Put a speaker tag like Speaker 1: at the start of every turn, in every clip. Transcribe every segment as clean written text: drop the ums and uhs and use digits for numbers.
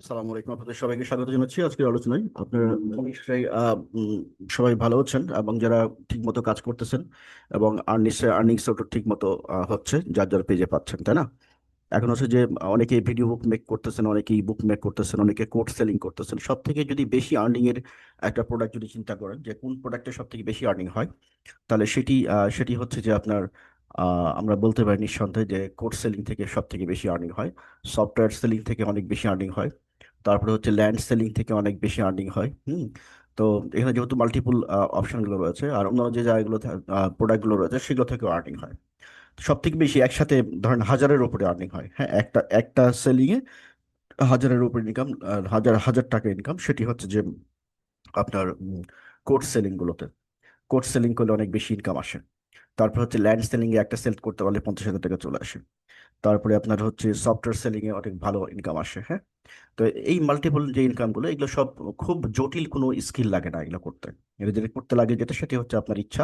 Speaker 1: আসসালামু আলাইকুম। আপনাদের সবাইকে স্বাগত জানাচ্ছি আজকের আলোচনায়। আপনারা নিশ্চয়ই সবাই ভালো আছেন এবং যারা ঠিক মতো কাজ করতেছেন এবং আর নিশ্চয়ই আর্নিংসও ঠিক মতো হচ্ছে, যার যার পেজে পাচ্ছেন, তাই না? এখন হচ্ছে যে অনেকে ভিডিও বুক মেক করতেছেন, অনেকে বুক মেক করতেছেন, অনেকে কোড সেলিং করতেছেন। সব থেকে যদি বেশি আর্নিং এর একটা প্রোডাক্ট যদি চিন্তা করেন যে কোন প্রোডাক্টে সব থেকে বেশি আর্নিং হয়, তাহলে সেটি হচ্ছে যে আপনার আমরা বলতে পারি নিঃসন্দেহে যে কোড সেলিং থেকে সব থেকে বেশি আর্নিং হয়। সফটওয়্যার সেলিং থেকে অনেক বেশি আর্নিং হয়। তারপরে হচ্ছে ল্যান্ড সেলিং থেকে অনেক বেশি আর্নিং হয়। তো এখানে যেহেতু মাল্টিপল অপশনগুলো রয়েছে আর অন্যান্য যে জায়গাগুলো প্রোডাক্টগুলো রয়েছে সেগুলো থেকেও আর্নিং হয়। সব থেকে বেশি একসাথে ধরেন হাজারের উপরে আর্নিং হয়। হ্যাঁ, একটা একটা সেলিং এ হাজারের উপরে ইনকাম, হাজার হাজার টাকা ইনকাম, সেটি হচ্ছে যে আপনার কোড সেলিং গুলোতে। কোড সেলিং করলে অনেক বেশি ইনকাম আসে। তারপর হচ্ছে ল্যান্ড সেলিং এ একটা সেল করতে পারলে 50,000 টাকা চলে আসে। তারপরে আপনার হচ্ছে সফটওয়্যার সেলিং এ অনেক ভালো ইনকাম আসে। হ্যাঁ, তো এই মাল্টিপল যে ইনকাম গুলো, এগুলো সব খুব জটিল কোনো স্কিল লাগে না এগুলো করতে। এটা যেটা করতে লাগে, যেটা সেটি হচ্ছে আপনার ইচ্ছা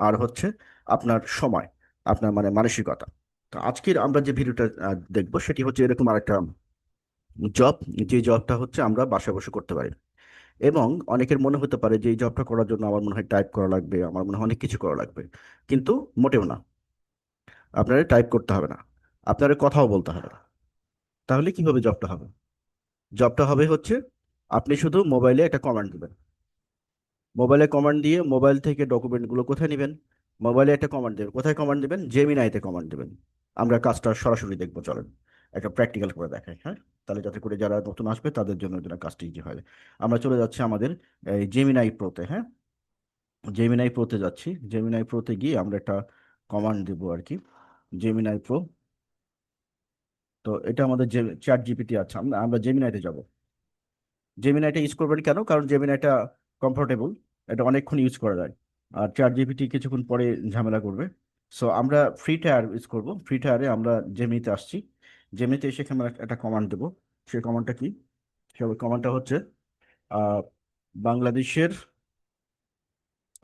Speaker 1: আর হচ্ছে আপনার সময়, আপনার মানে মানসিকতা। তো আজকের আমরা যে ভিডিওটা দেখবো সেটি হচ্ছে এরকম আরেকটা জব, যে জবটা হচ্ছে আমরা বাসায় বসে করতে পারি। এবং অনেকের মনে হতে পারে যে এই জবটা করার জন্য আমার মনে হয় টাইপ করা লাগবে, আমার মনে হয় অনেক কিছু করা লাগবে। কিন্তু মোটেও না। আপনারা টাইপ করতে হবে না, আপনারা কথাও বলতে হবে না। তাহলে কিভাবে জবটা হবে? জবটা হবে হচ্ছে আপনি শুধু মোবাইলে একটা কমান্ড দিবেন। মোবাইলে কমান্ড দিয়ে মোবাইল থেকে ডকুমেন্টগুলো কোথায় নেবেন? মোবাইলে একটা কমান্ড দেবেন। কোথায় কমান্ড দেবেন? জেমিনাইতে কমান্ড দেবেন। আমরা কাজটা সরাসরি দেখবো, চলেন একটা প্র্যাকটিক্যাল করে দেখাই। হ্যাঁ, তাহলে যাতে করে যারা নতুন আসবে তাদের জন্য যেন কাজটা ইজি হয়। আমরা চলে যাচ্ছি আমাদের এই জেমিনাই প্রোতে। হ্যাঁ, জেমিনাই প্রোতে যাচ্ছি। জেমিনাই প্রোতে গিয়ে আমরা একটা কমান্ড দেবো আর কি, জেমিনাই প্রো। তো এটা আমাদের যে চ্যাট জিপিটি আছে, আমরা আমরা জেমিনাইতে যাব। জেমিনাইটা ইউজ করবেন কেন? কারণ জেমিনাইটা কমফোর্টেবল, এটা অনেকক্ষণ ইউজ করা যায়। আর চ্যাট জিপিটি কিছুক্ষণ পরে ঝামেলা করবে। সো আমরা ফ্রি টায়ার ইউজ করব। ফ্রি টায়ারে আমরা জেমিনিতে আসছি। জেমিনিতে এসে আমরা একটা কমান্ড দেবো। সেই কমান্ডটা কি? সেই কমান্ডটা হচ্ছে আহ, বাংলাদেশের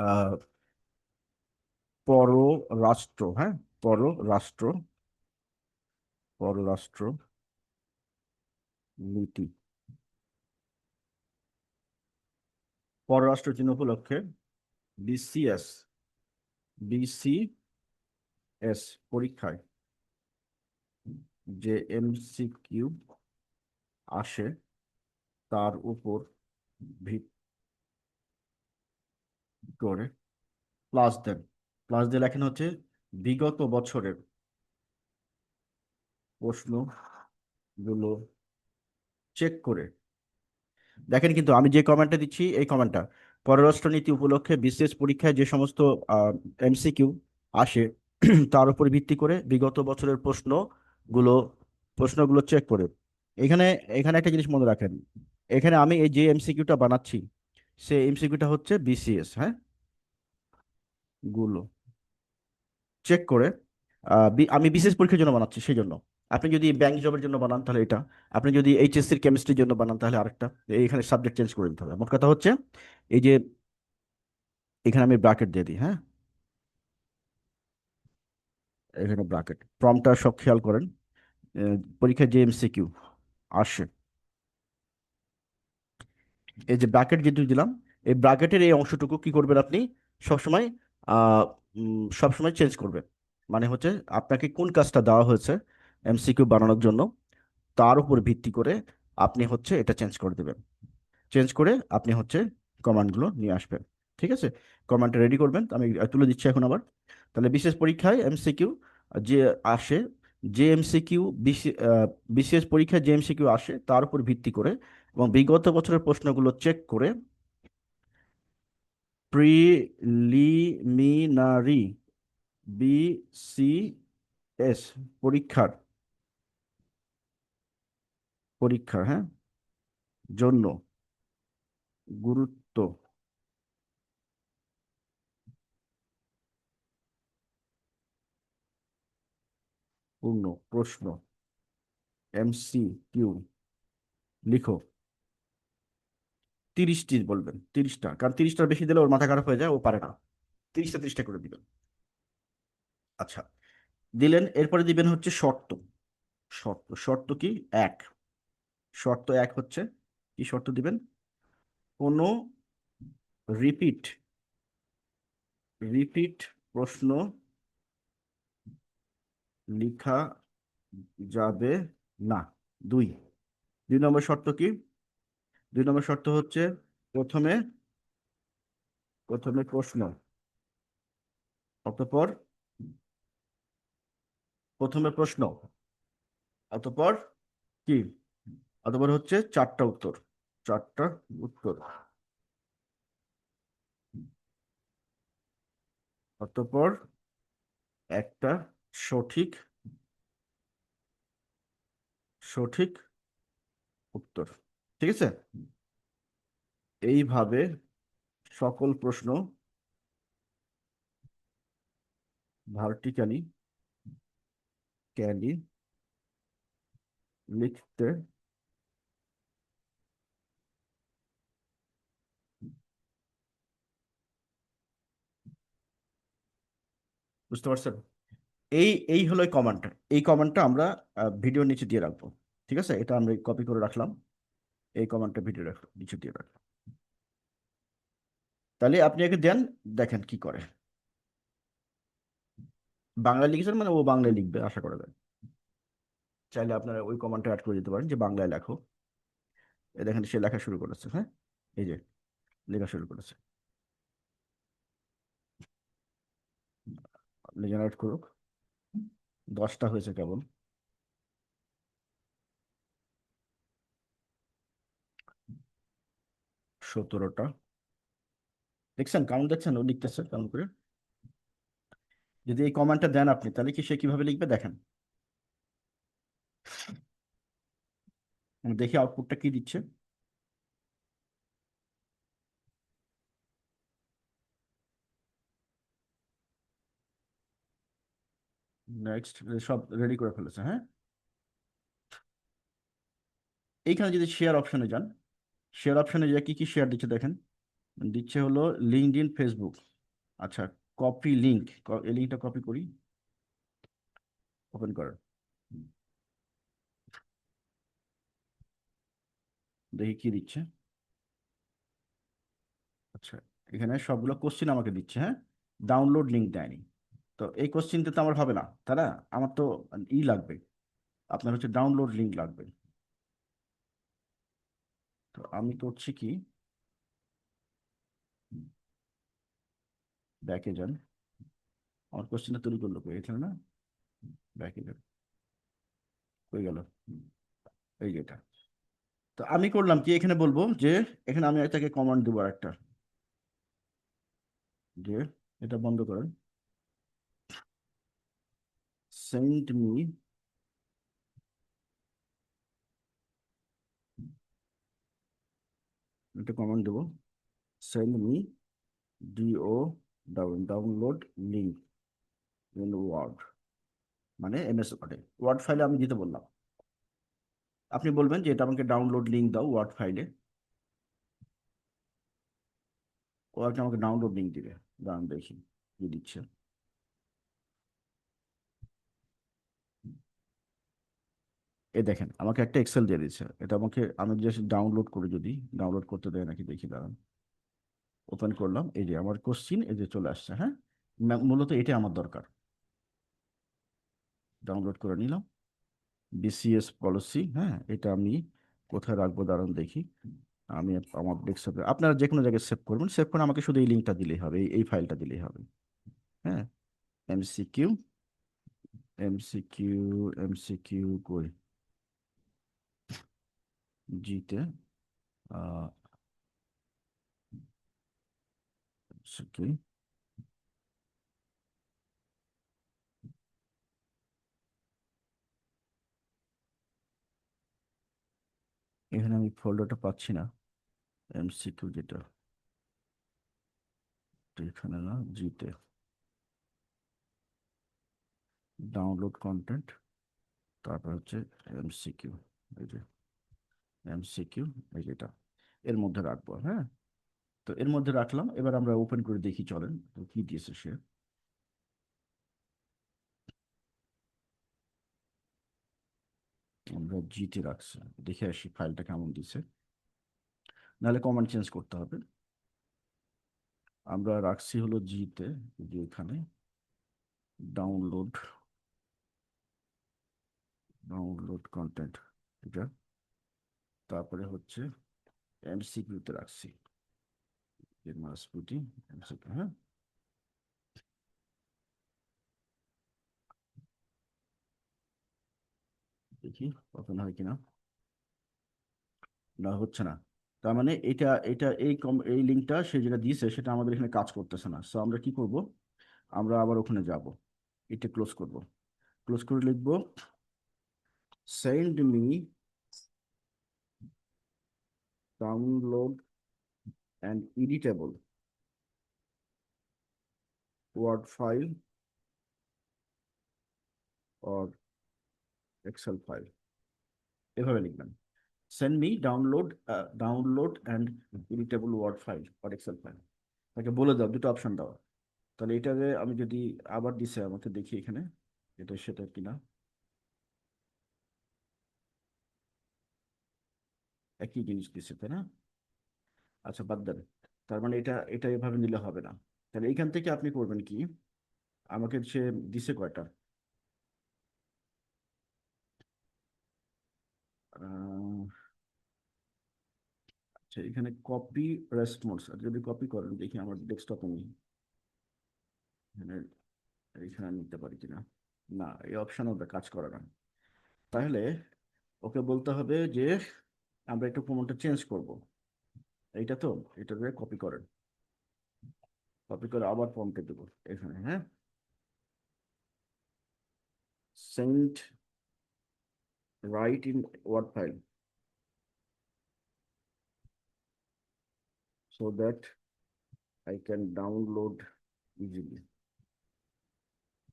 Speaker 1: আহ, পররাষ্ট্র, হ্যাঁ, পররাষ্ট্র, পররাষ্ট্র নীতি, পররাষ্ট্র চিহ্ন উপলক্ষে বিসিএস, বিসিএস পরীক্ষায় যে এমসিকিউ আসে তার উপর ভিত্তি করে প্লাস দেন। প্লাস দিয়ে লেখেন হচ্ছে বিগত বছরের প্রশ্নগুলো চেক করে দেখেন। কিন্তু আমি যে কমেন্টটা দিচ্ছি এই কমেন্টটা পররাষ্ট্রনীতি উপলক্ষে বিশেষ পরীক্ষায় যে সমস্ত এমসিকিউ আসে তার উপর ভিত্তি করে বিগত বছরের প্রশ্নগুলো প্রশ্নগুলো চেক করে। এখানে এখানে একটা জিনিস মনে রাখেন। এখানে আমি এই যে এমসিকিউটা বানাচ্ছি, সে এমসিকিউটা হচ্ছে বিসিএস, হ্যাঁ, গুলো চেক করে। আমি বিশেষ পরীক্ষার জন্য বানাচ্ছি সেই জন্য। আপনি যদি ব্যাংক জবের জন্য বানান তাহলে এটা, আপনি যদি এইচএসসির কেমিস্ট্রির জন্য বানান তাহলে আরেকটা। এইখানে সাবজেক্ট চেঞ্জ করে দিতে হবে। মোট কথা হচ্ছে এই যে এখানে আমি ব্র্যাকেট দিয়ে দিই। হ্যাঁ, এখানে ব্র্যাকেট প্রম্পটটা সব খেয়াল করেন। পরীক্ষায় যে এমসিকিউ আসে, এই যে ব্র্যাকেট যেহেতু দিলাম, এই ব্র্যাকেটের এই অংশটুকু কি করবেন আপনি সবসময় সবসময় চেঞ্জ করবেন। মানে হচ্ছে আপনাকে কোন কাজটা দেওয়া হয়েছে এমসিকিউ বানানোর জন্য, তার উপর ভিত্তি করে আপনি হচ্ছে এটা চেঞ্জ করে দেবেন। চেঞ্জ করে আপনি হচ্ছে কমান্ডগুলো নিয়ে আসবেন। ঠিক আছে, কমান্ডটা রেডি করবেন। আমি তুলে দিচ্ছি এখন আবার। তাহলে বিশেষ পরীক্ষায় এমসিকিউ যে আসে, যে এমসিকিউ বিশেষ পরীক্ষায় যে এমসিকিউ আসে তার উপর ভিত্তি করে এবং বিগত বছরের প্রশ্নগুলো চেক করে প্রিলিমিনারি বিসিএস পরীক্ষার পরীক্ষার হ্যাঁ জন্য গুরুত্বপূর্ণ প্রশ্ন এমসিকিউ লিখো। 30টি বলবেন, 30টা, কারণ 30টার বেশি দিলে ওর মাথা খারাপ হয়ে যায়, ও পারে না। 30টা করে দিবেন। আচ্ছা, দিলেন। এরপরে দিবেন হচ্ছে শর্ত। শর্ত কি? এক, শর্ত এক হচ্ছে, কি শর্ত দিবেন? কোনো রিপিট রিপিট প্রশ্ন লেখা যাবে না। দুই, 2 নম্বর শর্ত কি? 2 নম্বর শর্ত হচ্ছে প্রথমে প্রথমে প্রশ্ন, অতঃপর প্রথমে প্রশ্ন, অতঃপর কি? অতঃপর হচ্ছে 4টা উত্তর, 4টা উত্তর, অতঃপর একটা সঠিক সঠিক উত্তর। ঠিক আছে? এইভাবে সকল প্রশ্ন ভার্টিক্যালি ক্যালি লিখতে বুঝতে পারছেন? এই এই হলো এই কমান্ডটা। এই কমান্ডটা আমরা ভিডিওর নিচে দিয়ে রাখবো। ঠিক আছে, এটা আমরা কপি করে রাখলাম। এই কমান্ডটা ভিডিও নিচে দিয়ে রাখলাম। তাহলে আপনি একে দেন, দেখেন কি করে। বাংলায় লিখেছেন মানে ও বাংলায় লিখবে আশা করা যায়। চাইলে আপনারা ওই কমান্ডটা অ্যাড করে দিতে পারেন যে বাংলায় লেখো। এই দেখেন সে লেখা শুরু করেছে। হ্যাঁ, এই যে লেখা শুরু করেছে। আপনি জেনারেট করুক। 10টা হয়েছে কেবল। 17টা। দেখছেন কাউন্ট? দেখছেন ও লিখতেছে কাউন্ট করে। যদি এই কমান্ডটা দেন আপনি, তাহলে কি সে কিভাবে লিখবে দেখেন। আমি দেখি আউটপুটটা কি দিচ্ছে। নেক্সট, সব রেডি করে ফেলেছে। হ্যাঁ, এইখানে যদি শেয়ার অপশনে যান, শেয়ার অপশনে যে কি কি শেয়ার দিচ্ছে দেখেন। দিচ্ছে হলো লিঙ্কডইন, ফেসবুক। আচ্ছা, কপি লিঙ্ক, এই লিঙ্কটা কপি করি, ওপেন করেন, দেখি কি দিচ্ছে। আচ্ছা, এখানে সবগুলো কোশ্চিন আমাকে দিচ্ছে। হ্যাঁ, ডাউনলোড লিঙ্ক দেয়নি। তো এই কোশ্চিনটা তো আমার হবে না, তাই না? আমার তো লাগবে, আপনার হচ্ছে ডাউনলোড লিঙ্ক লাগবে। তো আমি করছি কি, ব্যাকে যান। আমার কোশ্চিনটা তৈরি করলো কই? এখানে না, ব্যাকে যান, কই গেল? এই যে এটা। তো আমি করলাম কি, এখানে বলবো যে এখানে আমি তাকে কমান্ড দেবো একটা, যে এটা বন্ধ করেন, সেন্ড মি, একটা কমান্ড দেবো, send me do download link in word, মানে এমএস ওয়ার্ডে, ওয়ার্ড ফাইলে আমি দিতে বললাম। আপনি বলবেন যে এটা আমাকে ডাউনলোড লিঙ্ক দাও ওয়ার্ড ফাইলে। ও একটা আমাকে ডাউনলোড লিঙ্ক দিবে। দাঁড়ান দেখি কি দিচ্ছে। এই দেখেন আমাকে একটা এক্সেল দিয়ে দিচ্ছে। এটা আমাকে, আমি জাস্ট ডাউনলোড করে, যদি ডাউনলোড করতে দেয় নাকি দেখি, দাঁড়ান। ওপেন করলাম, এই যে আমার কোশ্চিন এই যে চলে আসছে। হ্যাঁ, মূলত এটা আমার দরকার। ডাউনলোড করে নিলাম। বিসিএস পলিসি, হ্যাঁ, এটা আমি কোথায় রাখবো দাঁড়ান দেখি। আমি আমার ডেস্কটপে, আপনারা যে কোনো জায়গায় সেভ করবেন, সেভ করে আমাকে শুধু এই লিঙ্কটা দিলেই হবে, এই ফাইলটা দিলেই হবে। হ্যাঁ, এমসিকিউ, এমসিকিউ, এমসিকিউ কই, জিতে, কি, এখানে আমি ফোল্ডারটা পাচ্ছি না। এমসিকিউ যেটা, তো এখানে না, জিতে, ডাউনলোড কন্টেন্ট, তারপর হচ্ছে এমসিকিউ, এই যে এমসিকিউ, এই যেটা এর মধ্যে রাখবো। হ্যাঁ, তো এর মধ্যে রাখলাম। এবার আমরা ওপেন করে দেখি, চলেন তো কি দিয়েছে সে। আমরা আমরা জিতে রাখছি, দেখে আসি ফাইলটা কেমন দিছে, নাহলে কমান্ড চেঞ্জ করতে হবে। আমরা রাখছি হলো জিতে, যে এখানে ডাউনলোড ডাউনলোড কন্টেন্ট, এটা তারপরে হচ্ছে এমসিকিউতে রাখছি, মাসপুটি এমসিকিউ। হ্যাঁ, দেখি ওপেন হয় কিনা। না, হচ্ছে না। তার মানে এটা এটা এই লিঙ্কটা সে যেটা দিয়েছে সেটা আমাদের এখানে কাজ করতেছে না। সো আমরা কি করব, আমরা আবার ওখানে যাব, এটা ক্লোজ করব, ক্লোজ করে লিখব send me download and editable word file or excel file, এভাবে লিখবেন। Send me download and editable word file or excel file, তাকে বলে দাও, দুটো অপশন দাও। তাহলে এটাকে আমি যদি আবার দিছে আমাকে, দেখি এখানে এটা সেটা কিনা, একই জিনিস দিছে তাই না? আচ্ছা, বাদ দেন। তার মানে এটা এটা এভাবে নিলে হবে না। তাহলে এইখান থেকে আপনি করবেন কি, আমাকে সে দিছে কয়টা, আচ্ছা এখানে কপি রেসপন্স, যদি কপি করেন দেখি আমার ডেস্কটপে নেই, এখানে এখানে নিতে পারি কিনা। না, এই অপশন ওটা কাজ করে না। তাহলে ওকে বলতে হবে যে আমরা একটু প্রমাণটা চেঞ্জ করব, এইটা তো, এটা কপি করেন, কপি করে আবার ফর্মকে দেবো এখানে। হ্যাঁ, send write in word file so that I can download easily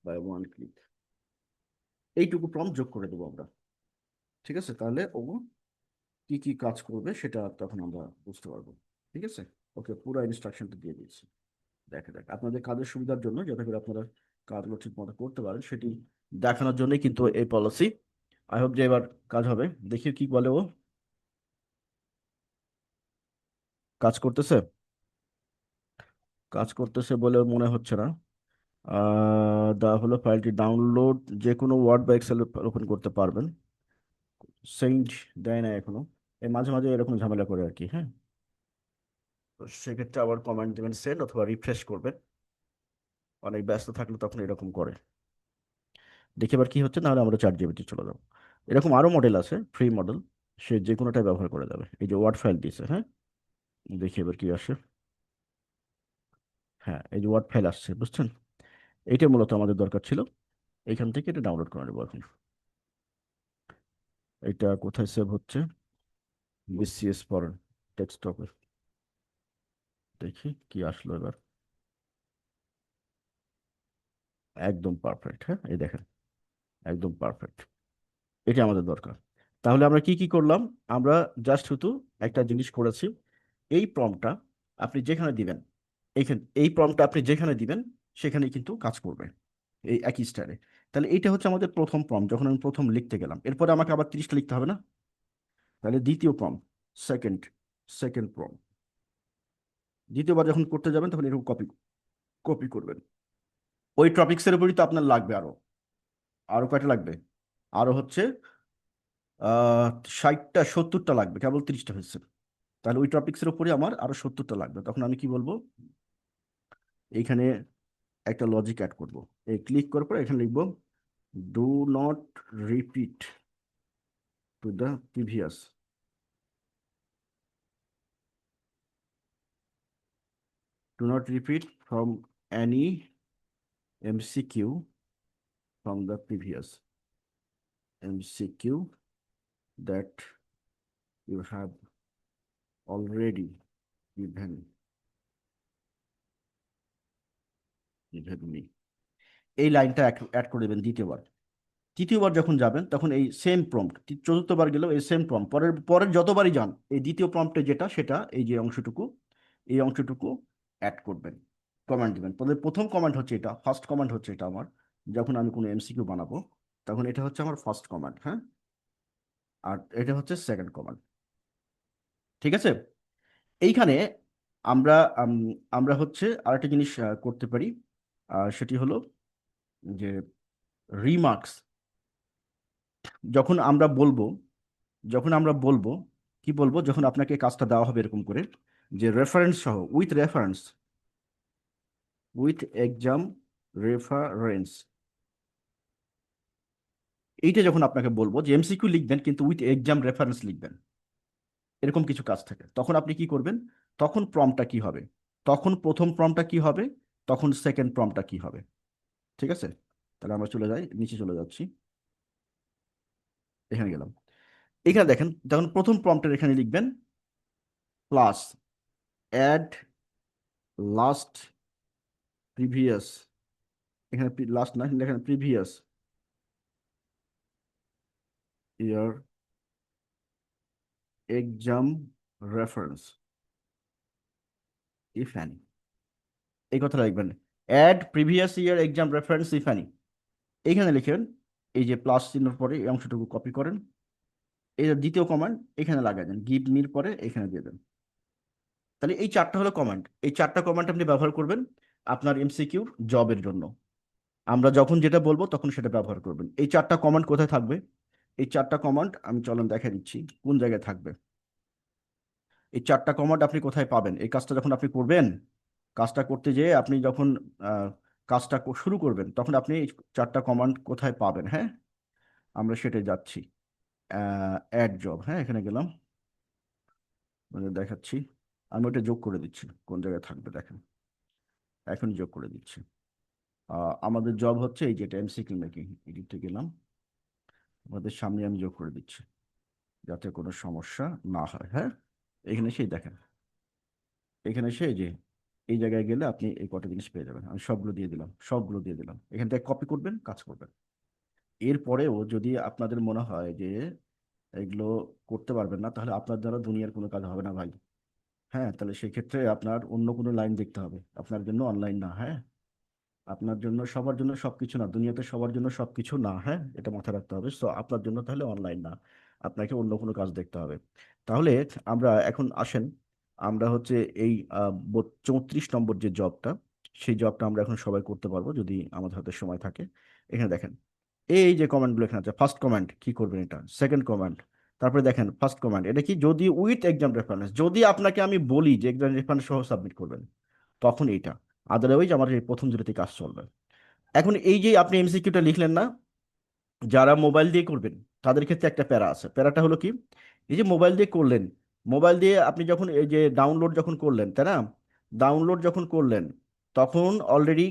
Speaker 1: by one click, এইটুকু প্রম্পট যোগ করে দেবো আমরা। ঠিক আছে, তাহলে ও কি কি কাজ করবে সেটা তখন আমরা বুঝতে পারবো। ঠিক আছে, ওকে পুরো ইনস্ট্রাকশনটা দিয়ে দিচ্ছি। দেখ আপনাদের কাজের সুবিধার জন্য, যাতে করে আপনারা কাজগুলো ঠিক মতো করতে পারেন সেটি দেখানোর জন্যই কিন্তু এই পলিসি। আই হোপ যে এবার কাজ হবে, দেখি কি বলে ও। কাজ করতেছে, কাজ করতেছে বলে মনে হচ্ছে না। হলো ফাইলটি ডাউনলোড, যে কোনো ওয়ার্ড বা এক্সেল ওপেন করতে পারবেন। সেন্ড দেয় না এখনো, এই মাঝে মাঝে এরকম ঝামেলা করে আর কি। হ্যাঁ, তো সেক্ষেত্রে আবার কমান্ড দেবেন সেন্ড, অথবা রিফ্রেশ করবেন, অনেক ব্যস্ত থাকলে তখন এরকম করে। দেখি এবার কি হচ্ছে, নাহলে আমরা চ্যাট জিপিটি চলে যাবো। এরকম আরো মডেল আছে, ফ্রি মডেল, সে যে কোনোটাই ব্যবহার করে যাবে। এই যে ওয়ার্ড ফাইল দিয়েছে, হ্যাঁ, দেখি এবার কি আসে। হ্যাঁ, এই যে ওয়ার্ড ফাইল আসছে, বুঝছেন? এইটা মূলত আমাদের দরকার ছিল, এইখান থেকে এটা ডাউনলোড করে নেবো এখন। এটা কোথায় সেভ হচ্ছে, বিসিএস ফর ডেস্কটপে, দেখি কি আসলো এবার। একদম পারফেক্ট, হ্যাঁ, এই দেখেন, একদম পারফেক্ট। এটা আমাদের দরকার। তাহলে আমরা কি কি করলাম, আমরা জাস্ট শুধু একটা জিনিস করেছি, এই প্রম্পটটা আপনি যেখানে দিবেন, এই প্রম্পটটা আপনি যেখানে দিবেন সেখানেই কিন্তু কাজ করবে, এই একই স্টাইলে। তাহলে এইটা হচ্ছে আমাদের প্রথম প্রম্পট, যখন আমি প্রথম লিখতে গেলাম, এরপরে আমাকে আবার 30টা লিখতে হবে না? তাহলে দ্বিতীয় প্রম্পট, সেকেন্ড সেকেন্ড প্রম্পট, দ্বিতীয়বার যখন করতে যাবেন তখন এরকম কপি কপি করবেন। ওই টপিক্সের উপরই তো আপনার লাগবে আরো, আরো কয়টা লাগবে, আরো হচ্ছে 60টা 70টা লাগবে, কেবল 30টা হয়েছে। তাহলে ওই টপিক্সের উপরে আমার আরো 70টা লাগবে, তখন আমি কি বলবো, এইখানে একটা লজিক অ্যাড করব। এই ক্লিক করার পর এখানে লিখবো do not repeat to the previous, do not repeat from any MCQ from the previous MCQ that you have already given given me, এই লাইনটা অ্যাড করে দেবেন দ্বিতীয়বার। তৃতীয়বার যখন যাবেন তখন এই সেম প্রম্পট, চতুর্থবার গেলেও এই সেম প্রম্পট, পরের পরের যতবারই যান এই দ্বিতীয় প্রম্পটে যেটা সেটা, এই যে অংশটুকু, এই অংশটুকু অ্যাড করবেন, কমান্ড দিবেন। তাহলে প্রথম কমান্ড হচ্ছে এটা, ফার্স্ট কমান্ড হচ্ছে এটা আমার, যখন আমি কোনো এমসিকিউ বানাবো তখন এটা হচ্ছে আমার ফার্স্ট কমান্ড। হ্যাঁ, আর এটা হচ্ছে সেকেন্ড কমান্ড। ঠিক আছে? এইখানে আমরা আম, আমরা হচ্ছে আরেকটা জিনিস করতে পারি, সেটি হলো যে রিমার্কস। যখন আমরা বলবো যখন আমরা বলবো কি বলবো, যখন আপনাকে কাজটা দেওয়া হবে এরকম করে যে রেফারেন্স সহ, উইথ এক্সাম রেফারেন্স, এইটা যখন আপনাকে বলবো যে এমসিকিউ লিখবেন কিন্তু উইথ এক্সাম রেফারেন্স লিখবেন, এরকম কিছু কাজ থাকে, তখন আপনি কি করবেন? তখন প্রম্পটটা কি হবে? তখন প্রথম প্রম্পটটা কি হবে? তখন সেকেন্ড প্রম্পটটা কি হবে? ঠিক আছে? তাহলে আমরা চলে যাই, নিচে চলে যাচ্ছি, এখানে গেলাম। এখানে দেখেন, যখন প্রথম প্রম্পটের এখানে লিখবেন প্লাস অ্যাড লাস্ট প্রিভিয়াস, এখানে লাস্ট না, এখানে previous year exam reference if any, এই কথাটা লিখবেন, add previous year exam reference if any. এইখানে লিখেন, এই যে প্লাস চিহ্নর পরে এই অংশটুকু কপি করেন, এই যে দ্বিতীয় কমান্ড এখানে লাগাই দেন, গিভ মির পরে এখানে দিয়ে দেন। তাহলে এই চারটা হলো কমান্ড, এই চারটা কমান্ড আপনি ব্যবহার করবেন আপনার এমসিকিউর জবের জন্য। আমরা যখন যেটা বলবো তখন সেটা ব্যবহার করবেন। এই চারটা কমান্ড কোথায় থাকবে? এই চারটা কমান্ড আমি চলুন দেখে দিচ্ছি কোন জায়গায় থাকবে। এই চারটা কমান্ড আপনি কোথায় পাবেন? এই কাজটা যখন আপনি করবেন, কাজটা করতে যেয়ে আপনি যখন আহ, কাজটা শুরু করবেন, তখন আপনি এই চারটা কমান্ড কোথায় পাবেন? হ্যাঁ, আমরা সেটাই যাচ্ছি। অ্যাড জব, হ্যাঁ এখানে গেলাম, মানে দেখাচ্ছি। আমি ওটা যোগ করে দিচ্ছি কোন জায়গায় থাকবে দেখেন, এখন যোগ করে দিচ্ছি। আমাদের জব হচ্ছে এই যেটা এমসিকিউ মেকিং, এডিটে গেলাম, আমাদের সামনে আমি যোগ করে দিচ্ছি যাতে কোনো সমস্যা না হয়। হ্যাঁ, এখানে সেই দেখেন, এখানে সেই যে এই জায়গায় গেলে আপনি এই কটা জিনিস পেয়ে যাবেন। আমি সবগুলো দিয়ে দিলাম, সবগুলো দিয়ে দিলাম, এখান থেকে কপি করবেন, কাজ করবেন। এরপরেও যদি আপনাদের মনে হয় যে এগুলো করতে পারবেন না, তাহলে আপনার দ্বারা দুনিয়ার কোনো কাজ হবে না ভাই। হ্যাঁ, তাহলে সেক্ষেত্রে আপনার অন্য কোনো লাইন দেখতে হবে, আপনার জন্য অনলাইন না। হ্যাঁ, আপনার জন্য সবার জন্য সবকিছু না, দুনিয়াতে সবার জন্য সবকিছু না। হ্যাঁ, এটা মাথায় রাখতে হবে। সো আপনার জন্য তাহলে অনলাইন না, আপনাকে অন্য কোনো কাজ দেখতে হবে। তাহলে আমরা এখন আসেন, আমরা হচ্ছে এই 34 নম্বর যে জবটা, সেই জবটা আমরা এখন সবাই করতে পারবো যদি আমাদের হাতে সময় থাকে। এখানে দেখেন, এই যে কমান্ডগুলো এখানে আছে, ফার্স্ট কমান্ড কি করবেন, এটা সেকেন্ড কমান্ড, তারপরে দেখেন ফার্স্ট কমান্ড এটা কি, যদি উইথ এক্সাম রেফারেন্স, যদি আপনাকে আমি বলি যে এক্সাম রেফারেন্স সহ সাবমিট করবেন, তখন এইটা। আদারওয়াইজ আমার এই প্রথম দুটোতে কাজ চলবে। এখন এই যে আপনি এমসিকিউটা লিখলেন না, যারা মোবাইল দিয়ে করবেন তাদের ক্ষেত্রে একটা প্যারা আছে। প্যারাটা হলো কি, এই যে মোবাইল দিয়ে করলেন, মোবাইল দিয়ে আপনি যখন এই যে ডাউনলোড যখন করলেন, তাই না? ডাউনলোড যখন করলেন, তখন অলরেডি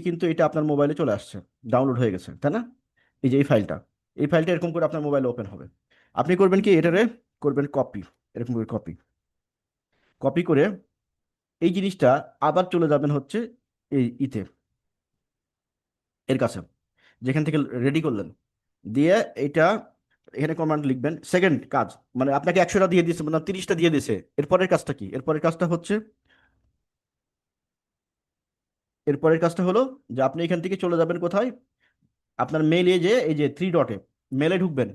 Speaker 1: কিন্তু এটা আপনার মোবাইলে চলে আসছে, ডাউনলোড হয়ে গেছে, তাই না? এই যে এই ফাইলটা এরকম করে আপনার মোবাইলে ওপেন হবে। আপনি করবেন কি, এটারে করবেন কপি, এরকম করে কপি, কপি করে এই জিনিসটা আবার চলে যাবেন হচ্ছে এই এর কাছে, যেখান থেকে রেডি করলেন, দিয়ে এটা এখানে কমান্ড লিখবেন। সেকেন্ড কাজ, মানে আপনাকে 100টা দিয়ে দিয়েছে, মানে 30টা দিয়ে দিয়েছে, এরপরের কাজটা কি? এরপরের কাজটা হলো যে আপনি এখান থেকে চলে যাবেন কোথায়, আপনার মেইলে, যে এই যে থ্রি ডটে, মেলে ঢুকবেন।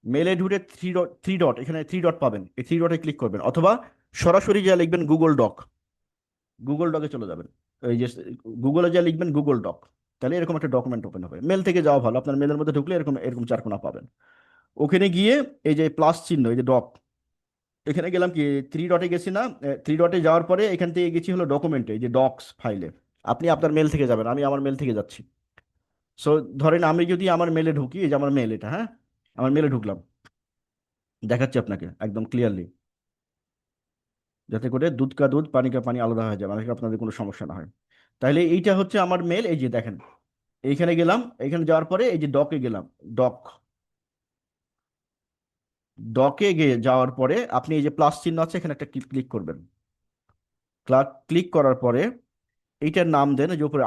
Speaker 1: মেলে ঢুকে থ্রি ডট, এখানে থ্রি ডট পাবেন, এই থ্রি ডটে ক্লিক করবেন, অথবা সরাসরি যা লিখবেন গুগল ডক, গুগল ডকে চলে যাবেন। এই যে গুগলে যা লিখবেন গুগল ডক, তাহলে এরকম একটা ডকুমেন্ট ওপেন হবে। মেল থেকে যাওয়া ভালো, আপনার মেলের মধ্যে ঢুকলে এরকম এরকম চারকোনা পাবেন। ওখানে গিয়ে এই যে প্লাস চিহ্ন, এই যে ডক, এখানে গেলাম কি, থ্রি ডটে গেছি না, থ্রি ডটে যাওয়ার পরে এখান থেকে গেছি হলো ডকুমেন্টে, এই যে ডক্স ফাইলে। আপনি আপনার মেল থেকে যাবেন, আমি আমার মেল থেকে যাচ্ছি। সো ধরেন আমি যদি আমার মেলে ঢুকি, এই যে আমার মেল এটা, হ্যাঁ আমার মেলে ঢুকলাম, দেখাচ্ছি আপনাকে একদম ক্লিয়ারলি, যাতে করে দুধ কা দুধ পানি কা পানি আলাদা হয়ে যায়, মানে আপনাদের কোনো সমস্যা না হয়। তাহলে এইটা হচ্ছে আমার মেল, এই যে দেখেন, এইখানে গেলাম, এখানে যাওয়ার পরে এই যে ডকে গেলাম, ডক, ডকে গিয়ে যাওয়ার পরে আপনি এই যে প্লাস চিহ্ন আছে, এখানে একটা ক্লিক করবেন। ক্লিক করার পরে এইটার নাম দেন, এই যে উপরে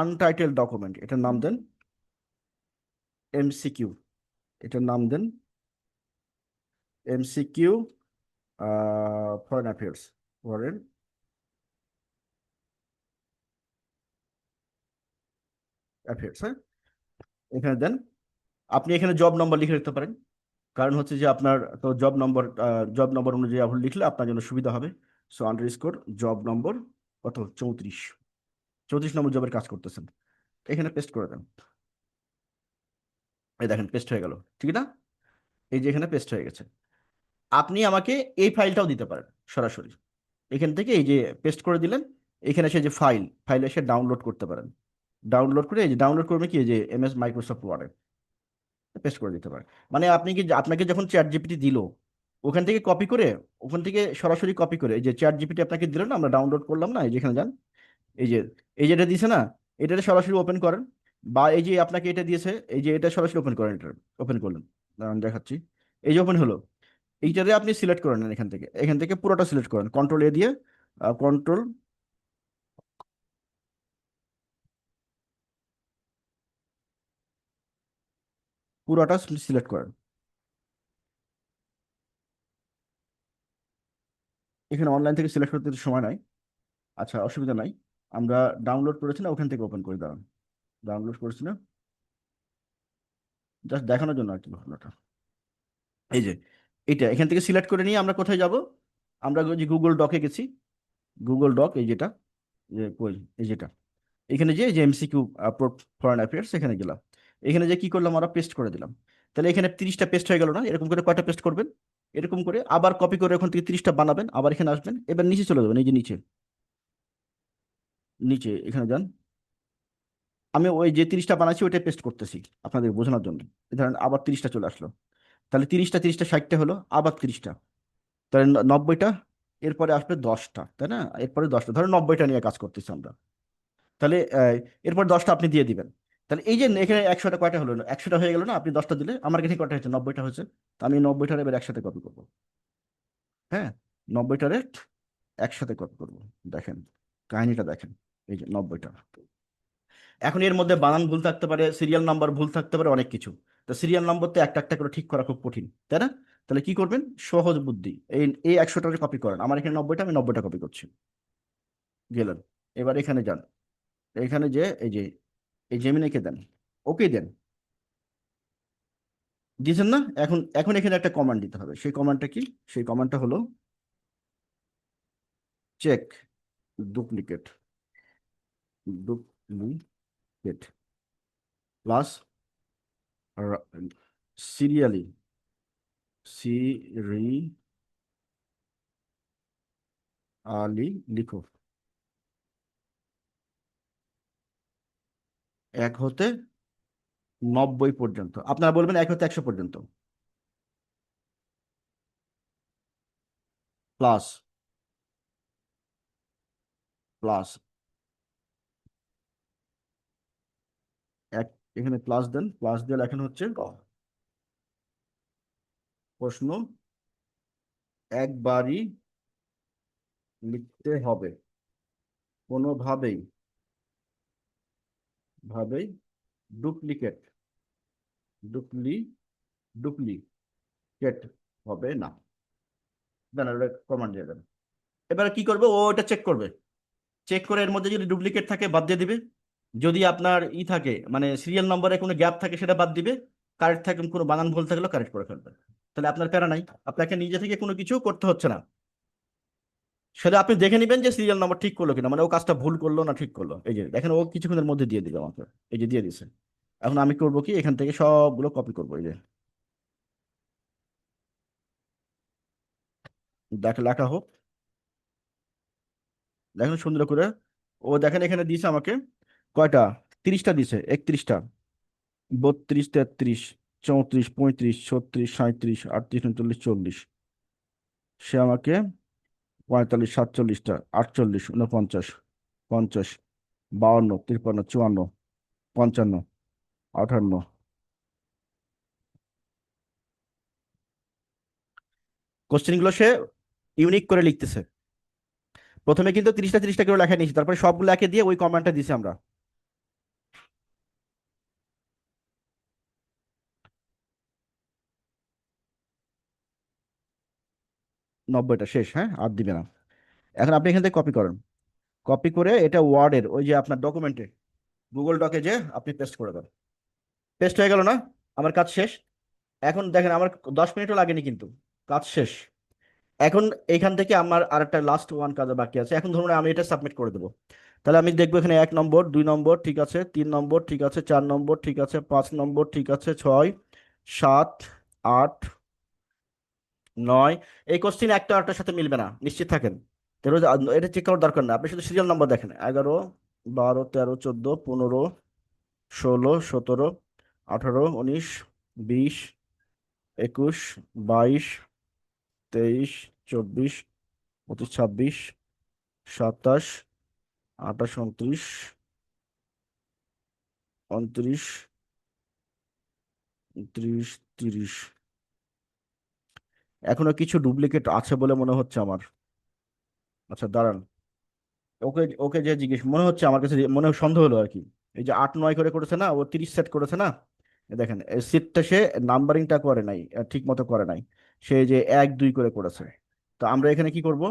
Speaker 1: আনটাইটেল ডকুমেন্ট, এটার নাম দেন এমসিকিউ, এটার নাম দেন MCQ foreign affairs, foreign affairs, হ্যাঁ এখানে দেন। আপনি এখানে জব নম্বর লিখে রাখতে পারেন, কারণ হচ্ছে যে আপনার তো জব নম্বর অনুযায়ী আপনি লিখলে আপনার জন্য সুবিধা হবে। সো আন্ডারস্কোর জব নম্বর কত, 34, 34 নম্বর জবের কাজ করতেছেন, এখানে পেস্ট করে দেন। এই দেখেন পেস্ট হয়ে গেল, ঠিক না? এই যে এখানে পেস্ট হয়ে গেছে। আপনি আমাকে এই ফাইলটাও দিতে পারেন সরাসরি। এখান থেকে এই যে পেস্ট করে দিলেন, এখানে এসে যে ফাইল এসে ডাউনলোড করতে পারেন। ডাউনলোড করে এই যে ডাউনলোড করবে কি, এই যে MS মাইক্রোসফট ওয়ার্ডে পেস্ট করে দিতে পারেন। মানে আপনি কি, আপনাকে যখন চ্যাট জিপিটি দিল, ওখান থেকে কপি করে, ওখান থেকে সরাসরি কপি করে, এই যে চ্যাট জিপিটি আপনাকে দিল না, আমরা ডাউনলোড করলাম না, এই যেখানে যান, এই যে, এই যেটা দিয়েছে না, এটা সরাসরি ওপেন করেন। বা এই যে আপনাকে এটা দিয়েছে, এই যে এটা সরাসরি ওপেন করেন, এটা ওপেন করলেন, দাঁড়ান দেখাচ্ছি। এই যে ওপেন হলো, এইটারে আপনি সিলেক্ট করে নেন, এখান থেকে পুরোটা সিলেক্ট করেন, কন্ট্রোল দিয়ে, কন্ট্রোল, পুরোটা সিলেক্ট করেন। এখানে অনলাইন থেকে সিলেক্ট করতে তো সময় নাই। আচ্ছা, অসুবিধা নাই। আমরা ডাউনলোড করেছি না, ওখান থেকে ওপেন করে দাঁড়ান। ডাউনলোড করেছি না, জাস্ট দেখানোর জন্য আর কি ঘটনাটা। এই যে এটা এখান থেকে সিলেক্ট করে নিয়ে আমরা কোথায় যাব? আমরা ওই যে গুগল ডকে গেছি। গুগল ডক, এই যেটা, যে কই, এই যেটা, এখানে যে MCQ ফরেন অ্যাফেয়ার্স, এখানে গেলাম। এখানে যে কি করলাম, আমরা পেস্ট করে দিলাম। তাহলে এখানে 30টা পেস্ট হয়ে গেল না? এরকম করে কয়টা পেস্ট করবেন? এরকম করে আবার কপি করে ওখান থেকে 30টা বানাবেন, আবার এখানে আসবেন, এবার নিচে চলে যাবেন, এই যে নিচে, নিচে এখানে যান। আমি ওই যে 30টা বানাচ্ছি ওইটা পেস্ট করতেছি আপনাদের বোঝানোর জন্য। এই ধরেন আবার 30টা চলে আসলো। তাহলে 30টা 60টা হলো, আবার 30টা, তাহলে 90টা। এরপরে আসবে 10টা, তাই না? এরপরে 10টা, ধরো 90টা নিয়ে কাজ করতেছি আমরা। তাহলে এরপর 10টা আপনি দিয়ে দিবেন। তাহলে এই যে এখানে 100টা কয়টা হলো, 100টা হয়ে গেল না? আপনি 10টা দিলে আমার কাছে কয়টা হয়েছে, 90টা হয়েছে। তো আমি 90টার এবার একসাথে কপি করবো। হ্যাঁ, 90টারে একসাথে কপি করবো। দেখেন, কাহিনীটা দেখেন, এই যে 90টা। এখন এর মধ্যে বানান ভুল থাকতে পারে, সিরিয়াল নাম্বার ভুল থাকতে পারে, অনেক কিছু। তো সিরিয়াল নাম্বার তো একটা একটা করে ঠিক করা খুব কঠিন, তাই না? তাহলে কি করবেন, সহজ বুদ্ধি, এই এই 100টাকে কপি করেন। আমার এখানে 90টা, আমি 90টা কপি করছি। গেলেন, এবার এখানে যান। এখানে যে এই যে, এই জেমিনিকে দেন, ওকে দেন, দিয়েছেন না? এখন এখন এখানে একটা কমান্ড দিতে হবে। সেই কমান্ডটা কি? সেই কমান্ডটা হলো check duplicate, duplicate plus serially, serially লিখো, 1 হতে 90 পর্যন্ত। আপনারা বলবেন 1 হতে 100 পর্যন্ত, প্লাস, প্লাস এক, এখানে প্লাস দেন, প্লাস দিয়ে লেখেন হচ্ছে প্রশ্ন একবারই লিখতে হবে, কোনোভাবেই ভাবেই ডুপ্লিকেট, ডুপ্লি ডুপ্লিকেট হবে না। দেন কমান্ড দিয়ে দেন। এবারে কি করবে, ও ওটা চেক করবে। চেক করে এর মধ্যে যদি ডুপ্লিকেট থাকে বাদ দিয়ে দিবে। যদি আপনার থাকে, মানে সিরিয়াল নম্বরে কোনো গ্যাপ থাকে সেটা বাদ দিবে। কারেক্ট থাকে, কোনো বানান ভুল থাকলেও কারেক্ট করে ফেলবে। তাহলে আপনার প্যারা নাই, আপনাকে নিজে থেকে কোনো কিছু করতে হচ্ছে না। সেটা আপনি দেখে নেবেন যে সিরিয়াল নাম্বার ঠিক করলো কিনা, মানে ও কাজটা ভুল করলো না ঠিক করলো। এই যে দেখেন, ও কিছুক্ষণের মধ্যে দিয়ে দিবে আমাকে, এই যে দিয়ে দিছে। এখন আমি করবো কি, এখান থেকে সবগুলো কপি করবো, এই যে লেখা হোক, দেখেন সুন্দর করে। ও দেখেন এখানে দিছে আমাকে কয়টা, 30টা দিছে, 31টা, 32, 33, 34, 35, 36, 37, 38, 39, 40। সে আমাকে 45, 47টা, 48, 49, 50, 52, 53, 54, 55, 58। কোশ্চেন গুলো সে ইউনিক করে লিখতেছে। প্রথমে কিন্তু 30টা করে লেখা নিয়েছি, তারপরে সবগুলো একে দিয়ে ওই কমান্ডটা দিছি আমরা। 90টা শেষ, হ্যাঁ, আর দিবে না। এখন আপনি এখান থেকে কপি করেন, কপি করে এটা ওয়ার্ডের ওই যে আপনার ডকুমেন্টে, গুগল ডকে যে আপনি পেস্ট করে দেন। পেস্ট হয়ে গেল না? আমার কাজ শেষ। এখন দেখেন আমার 10 মিনিটও লাগেনি কিন্তু, কাজ শেষ। এখন এইখান থেকে আমার আর একটা লাস্ট ওয়ান কাজ বাকি আছে। এখন ধরুন আমি এটা সাবমিট করে দেবো। তাহলে আমি দেখবো এখানে 1 নম্বর, 2 নম্বর ঠিক আছে, 3 নম্বর ঠিক আছে, 4 নম্বর ঠিক আছে, 5 নম্বর ঠিক আছে, 6, 7, 8, 9। এই কোশ্চিন একটা আরেকটার সাথে মিলবে না, নিশ্চিত থাকেন। এটা চেক করার দরকার না, আপনি শুধু সিরিয়াল নাম্বার দেখেন। 11, 12, 13, 14, 15, 16, 17, 18, 19, 20, 21, 22, 23, 24, 25, 26, 27, 28, 29, 29, 30, 30। এখনো কিছু ডুপ্লিকেট আছে বলে মনে হচ্ছে আমার। আচ্ছা দাঁড়ান, ওকে ওকে যে জিজ্ঞেস, মনে হচ্ছে আমার কাছে মনে সন্দেহ হলো আর কি। এই যে 8, 9 করে করেছে না, ও 30 সেট করেছে না। এ দেখেন সিটটা সে নাম্বারিংটা করে নাই, ঠিক মতো করে নাই। সে যে 1, 2 করে করেছে। তো আমরা এখানে কি করব?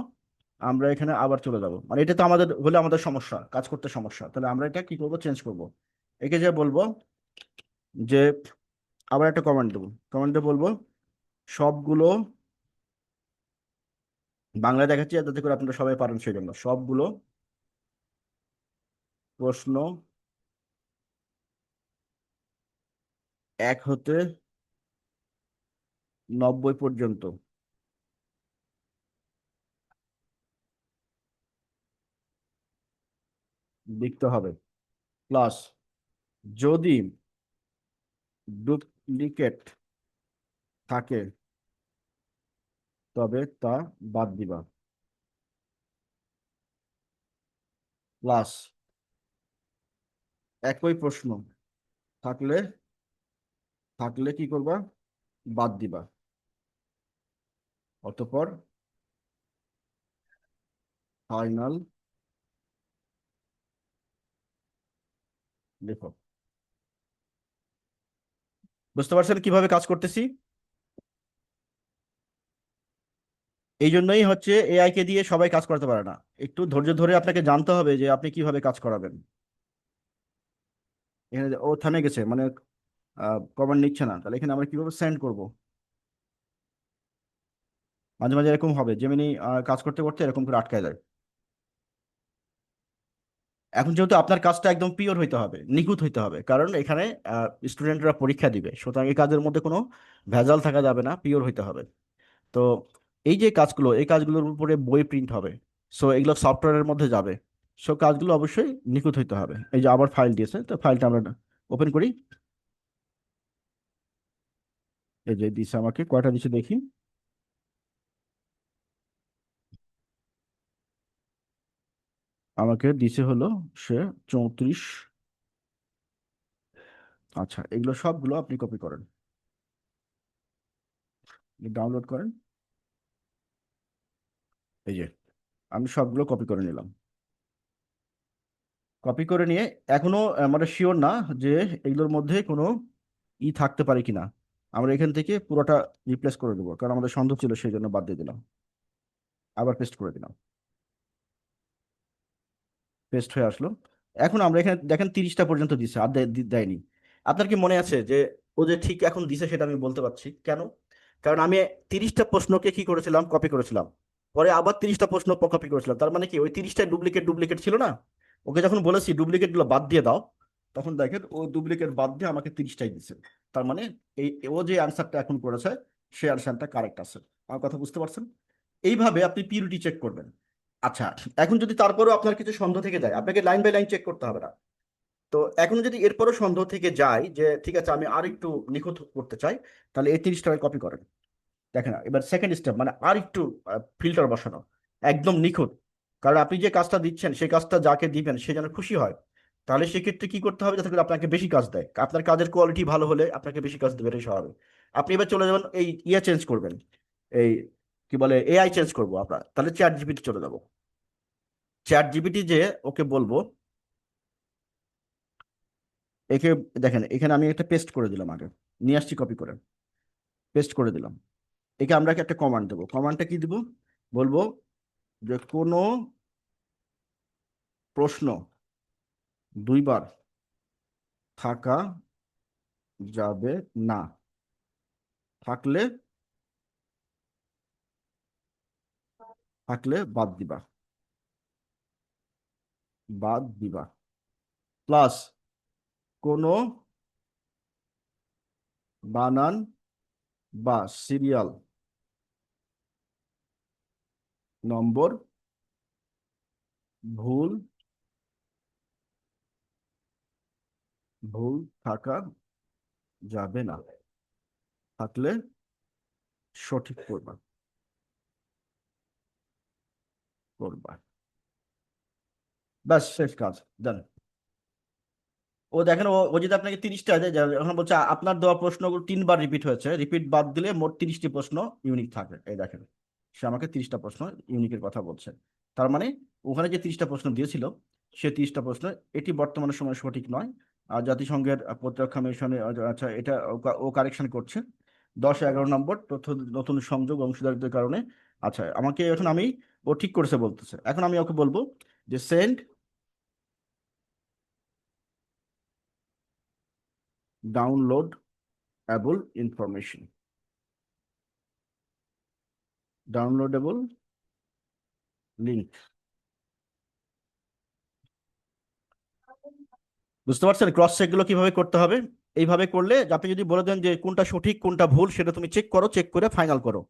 Speaker 1: আমরা এখানে আবার চলে যাব, মানে এটা তো আমাদের হলে আমাদের সমস্যা, কাজ করতে সমস্যা। তাহলে আমরা এটা কি করব, চেঞ্জ করব। একে যে বলবো যে আবার একটা কমান্ড দেবো, কমান্ডে বলবো সবগুলো, বাংলায় দেখাচ্ছি যাতে করে আপনারা সবাই পারেন, সেই জন্য সবগুলো প্রশ্ন 1 হতে 90 পর্যন্ত লিখতে হবে। প্লাস যদি ডুপ্লিকেট থাকে তবে তা বাদ দিবা। প্লাস একই প্রশ্ন থাকলে থাকলে কি করবা, বাদ দিবা। অতঃপর ফাইনাল লেখো। বুঝতে পারছেন কিভাবে কাজ করতেছি? এই জন্যই হচ্ছে এআই কে দিয়ে সবাই কাজ করতে পারে না। একটু ধৈর্য ধরে আপনাকে জানতে হবে যে আপনি কিভাবে কাজ করাবেন। এখানে ও থামে গেছে, মানে কমান্ড নিচ্ছে না। তাহলে এখানে আমরা কিভাবে সেন্ড করব? মাঝে মাঝে এরকম হবে, যেমনি কাজ করতে করতে এরকম করে আটকায় যায়। এখন যেহেতু আপনার কাজটা একদম পিওর হইতে হবে, নিখুঁত হইতে হবে, কারণ এখানে স্টুডেন্টরা পরীক্ষা দিবে, সুতরাং এই কাজের মধ্যে কোনো ভেজাল থাকা যাবে না, পিওর হইতে হবে। তো এই যে কাজগুলো, এই কাজগুলোর উপরে বই প্রিন্ট হবে, সো এগুলো সফটওয়্যারের মধ্যে যাবে। সো কাজগুলো অবশ্যই নিখুঁত হইতে হবে। এই যে আবার ফাইল দিয়েছে, তো ফাইলটা আমরা ওপেন করি। এই যে দিছে আমাকে, কয়টা দিছে দেখি। আমাকে দিছে হলো সে 34। আচ্ছা, এগুলো সবগুলো আপনি কপি করেন, ডাউনলোড করেন। এই যে আমি সবগুলো কপি করে নিলাম। কপি করে নিয়ে এখনো আমরা শিওর না যে এগুলোর মধ্যে কোনো থাকতে পারে কিনা। আমরা এখান থেকে পুরোটা রিপ্লেস করে দেবো, কারণ আমাদের সন্দেহ ছিল, সেই জন্য বাদ দিয়ে দিলাম। আবার পেস্ট করে দিলাম, পেস্ট হয়ে আসলো। এখন আমরা এখানে দেখেন 30টা পর্যন্ত দিছে, আর দেয়নি। আপনার কি মনে আছে যে ও যে ঠিক এখন দিছে, সেটা আমি বলতে পারছি কেন? কারণ আমি 30টা প্রশ্নকে কি করেছিলাম, কপি করেছিলাম। পরে আবার 30টা প্রশ্ন কপি করেছিলাম, তার মানে কি ওই 30টা ডুপ্লিকেট ডুপ্লিকেট ছিল না। ওকে যখন বলেছি ডুপ্লিকেট গুলো বাদ দিয়ে দাও, তখন দেখেন ও ডুপ্লিকেট বাদ দিয়ে আমাকে 30টাই দিছে। তার মানে এই ও যে আনসারটা এখন করেছে, সেই আনসারটা কারেক্ট আছে। আমার কথা বুঝতে পারছেন? এইভাবে আপনি পিউরিটি চেক করবেন। আচ্ছা, এখন যদি তারপরেও আপনার কিছু সন্দেহ থেকে যায়, আপনাকে লাইন বাই লাইন চেক করতে হবে না। তো এখন যদি এরপরও সন্দেহ থেকে যায় যে ঠিক আছে আমি আর একটু নিখুঁত করতে চাই, তাহলে এই 30টাকে কপি করেন। দেখেন এবার সেকেন্ড স্টেপ, মানে আর একটু ফিল্টার বসানো, একদম নিখুঁত। কারণ আপনি যে কাজটা দিচ্ছেন, সেই কাজটা যাকে দিবেন সে যেন খুশি হয়। তাহলে সেক্ষেত্রে কি করতে হবে, যাতে করে আপনাকে বেশি কাজ দেয়। আপনার কাজের কোয়ালিটি ভালো হলে আপনাকে বেশি কাজ দেবে, এটাই স্বাভাবিক। আপনি এবার চলে যাবেন, এই চেঞ্জ করবেন, এই কি বলে এআই চেঞ্জ করবো আমরা, তাহলে চ্যাট জিপিটি চলে যাবো। চ্যাট জিপিটি যে ওকে বলবো, একে দেখেন এখানে আমি একটা পেস্ট করে দিলাম, আগে নিয়ে আসছি কপি করে, পেস্ট করে দিলাম। একে আমরা একটা কমান্ড দেবো, কমান্ডটা কি দিব, বলবো যে কোনো প্রশ্ন 2বার থাকা যাবে না। থাকলে থাকলে বাদ দিবা প্লাস কোনো বানান বা সিরিয়াল নম্বর ভুল ভুল থাকা যাবে না, থাকলে সঠিক করবা। ব্যাস শেষ কাজ, দেন। ও দেখেন, ও ও যদি আপনাকে 30টা দেয়, এখন বলছে আপনার দেওয়া প্রশ্নগুলো 3বার রিপিট হয়েছে, রিপিট বাদ দিলে মোট 30টি প্রশ্ন ইউনিক থাকে। এই দেখেন, সে আমাকে 30টা প্রশ্ন ইউনিকের কথা বলছে। তার মানে ওখানে যে 30টা প্রশ্ন দিয়েছিল, সে 30টা প্রশ্ন এটি বর্তমানে সময় সঠিক নয়। আর জাতিসংঘের প্রতিরক্ষা মিশনে আচ্ছা, এটা ও কারেকশন করছে। 10-11 নম্বর নতুন নতুন সংযোগ অংশীদারিত্বের কারণে। আচ্ছা, আমাকে এখন ও ঠিক করেছে বলতেছে, এখন আমি ওকে বলবো যে send download able information, downloadable link. বুঝতে পারছেন ক্রস চেক গুলো কিভাবে করতে হবে? এইভাবে করলে আপনি যদি বলে দেন যে কোনটা সঠিক কোনটা ভুল, সেটা তুমি চেক করো, চেক করে ফাইনাল করো,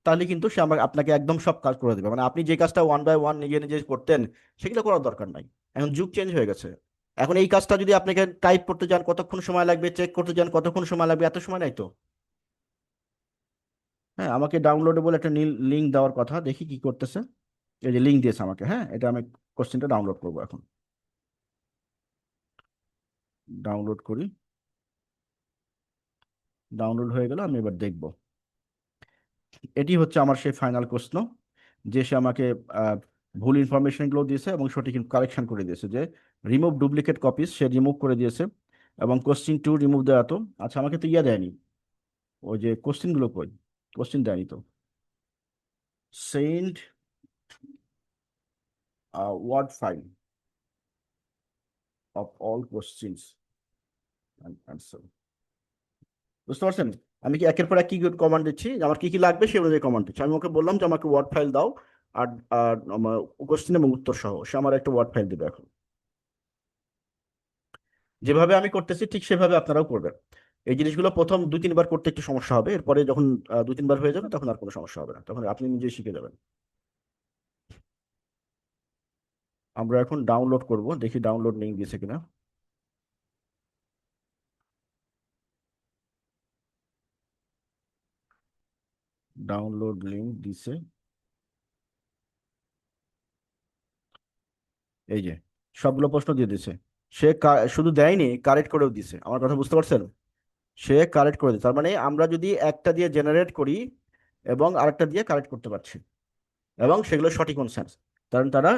Speaker 1: তাহলে কিন্তু সে আপনাকে একদম সব কাজ করে দেবে। মানে আপনি যে কাজটা 1 বাই 1 নিজে নিজে করতেন, সেগুলো করার দরকার নাই। এখন যুগ চেঞ্জ হয়ে গেছে। এখন এই কাজটা যদি আপনাকে টাইপ করতে যান কতক্ষণ সময় লাগবে, চেক করতে যান কতক্ষণ সময় লাগবে, এত সময় নাই তো। হ্যাঁ, আমাকে ডাউনলোডেবল একটা লিঙ্ক দেওয়ার কথা, দেখি কি করতেছে। এই যে লিঙ্ক দিয়েছে আমাকে, হ্যাঁ, এটা আমি কোশ্চেনটা ডাউনলোড করবো এখন। ডাউনলোড করি, ডাউনলোড হয়ে গেল, আমি এবার দেখব। এটি হচ্ছে আমার সেই ফাইনাল প্রশ্ন, যে সে আমাকে আহ, ভুল ইনফরমেশনগুলো দিয়েছে এবং সঠিক কারেকশন করে দিয়েছে, যে রিমুভ ডুপ্লিকেট কপিস সে রিমুভ করে দিয়েছে। এবং কোশ্চিন 2 রিমুভ দেওয়া তো, আচ্ছা আমাকে তো দেয়নি, ওই যে কোশ্চিনগুলো কই, কোশ্চিন দেয়নি তো। Send word file of all questions and answer. বুঝতে পারছেন আমি কি একের পর এক কি কমান্ড দিচ্ছি, আমার কি কি লাগবে সেই অনুযায়ী কমান্ড দিচ্ছি। আমি ওকে বললাম যে আমাকে ওয়ার্ড ফাইল দাও, আর আর আমার কোশ্চেন এবং উত্তর সহ সে আমার একটা ওয়ার্ড ফাইল দেবে এখন। যেভাবে আমি করতেছি ঠিক সেভাবে আপনারাও করবেন। এই জিনিসগুলো প্রথম 2-3 বার করতে একটু সমস্যা হবে, এরপরে যখন 2-3 বার হয়ে যাবে তখন আর কোনো সমস্যা হবে না, তখন আপনি নিজেই শিখে যাবেন। আমরা এখন ডাউনলোড করব, দেখি ডাউনলোড লিঙ্ক দিয়েছে কিনা। ডাউনলোড লিঙ্ক দিছে, এই যে সবগুলো প্রশ্ন দিয়ে দিছে। সে শুধু দেয়নি, কারেক্ট করেও দিছে, আমার কথা বুঝতে পারছেন? সে কারেক্ট করে দিচ্ছে, তার মানে আমরা যদি একটা দিয়ে জেনারেট করি এবং আরেকটা দিয়ে কারেক্ট করতে পারছি, এবং সেগুলো সঠিক সেন্স, কারণ তারা